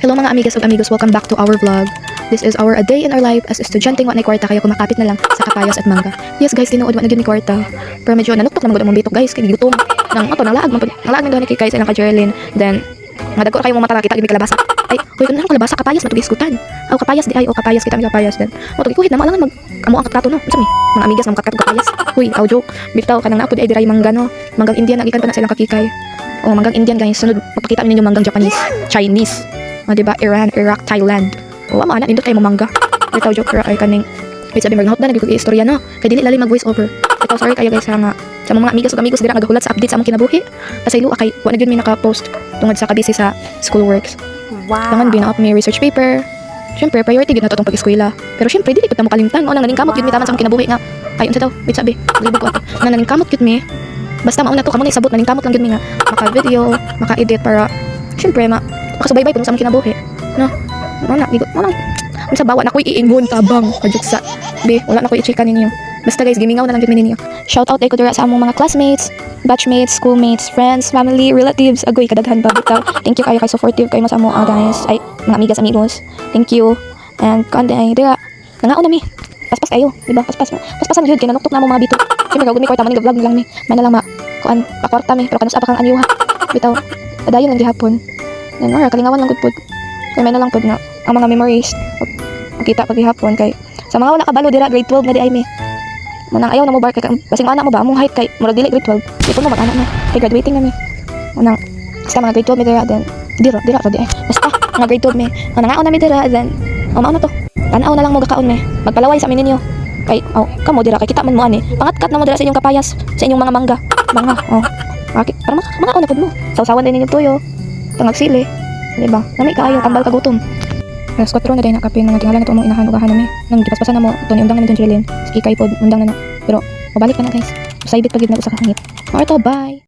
Hello mga amigas ug amigos, welcome back to our vlog. This is our a day in our life as estudyante wa nay kwarta kaya kumakapit na lang sa kapayas at mangga. Yes guys, tinuod wa na gyud ni kwarta. Pero medyo nanuktok na magud among bitok guys, kay gutom. Nang ato nang laag man daw ni kay sa ilang ka Jerlyn. Then madagko kayo mo mata kita gyud kalabasa. Ay, kuy kun kalabasa kapayas matugis kutan. Aw kapayas di ay o kapayas kita mi kapayas then. Mo tugi kuhit na lang mag amo ang katkato no. Unsa mi? Mga amigas nga katkato kapayas. Huy, aw joke. Bitaw kanang naapod ay diray mangga no. Manggang Indian nagikan pa na sa ilang kakikay. O manggang Indian guys, sunod magpakita mi ninyo manggang Japanese, Chinese. O diba, Iran, Iraq, Thailand. O ama na, nindot kayo mamangga. Bitaw joke ay kaning wait sabi magnahot na nagig-istorya no. Kay dili lalim mag voice over. Bitaw sorry kayo guys nga sa mga amigas ug amigos dira nagahulat sa update sa among kinabuhi. Kasi luwa kay wa na gyud mi naka-post tungod sa kabisi sa school works. Wow. Langan binaot mi research paper. Syempre priority gyud nato tong pag-eskwela. Pero syempre dili pud ta mo kalimtan. O nang naningkamot gyud mi taman sa among kinabuhi nga. Ay unsa daw? Wait sabi. Libog ko ato. Nang naningkamot gyud mi. Basta mauna to kamo na isabot naningkamot lang gyud mi nga maka-video, maka-edit para syempre makasubaybay pud sa among kinabuhi. No. Wala bigot. Wala. Unsa bawa na ko'y iingon tabang kajuksa. Be, wala na ko'y i-checkan ninyo. Basta guys, gimingaw na lang gyud mi ninyo. Shout out ko dira sa among mga classmates, batchmates, schoolmates, friends, family, relatives. Agoy kadaghan pa bitaw. Thank you kayo kay supportive kayo mo sa amo guys. Ay, mga amigas amigos. Thank you. And kande ay dira. Nangaon na mi. Paspas kayo, di ba? Paspasan gyud kay nanuktok na mo mga bito. Siyempre gagawin mi kwarta man vlog lang mi. Man lang kuan pakwarta mi pero kanus apa kang anyuha. Bitaw. Padayon lang gihapon. Then ora kalingawan lang gud pud. Kay may na lang pud na ang mga memories makita pag gihapon kay sa mga wala kabalo dira grade 12 na di ay mi. Manang ayaw na mo bar kay basing anak mo ba among height kay murag dili grade 12. Di po mo mag-anak na kay graduating na mi. Manang basta mga grade 12 mi dira then dira ra di ay. Basta mga grade 12 mi. Manang aon na mi dira then mao na to. Tanaw na lang mo gakaon mi. Magpalaway sa amin ninyo. Kay kamo dira kay kita man mo ani. Pangatkat na mo dira sa inyong kapayas, sa inyong mga mangga. Mga bakit para mga na pud mo. Sawsawan din ninyo tuyo. Tangag sili. Diba? Nami kaayo tambal kagutom. Alas 4 na din nakapin nga tingala na to mong inahan ug ahan mi. Nang gipaspasan na mo to ni undang namin Jerlyn. Sige kay pod undang na na. Pero mabalik pa na guys. Saibit pagid na usa ka hangit. Alright, bye.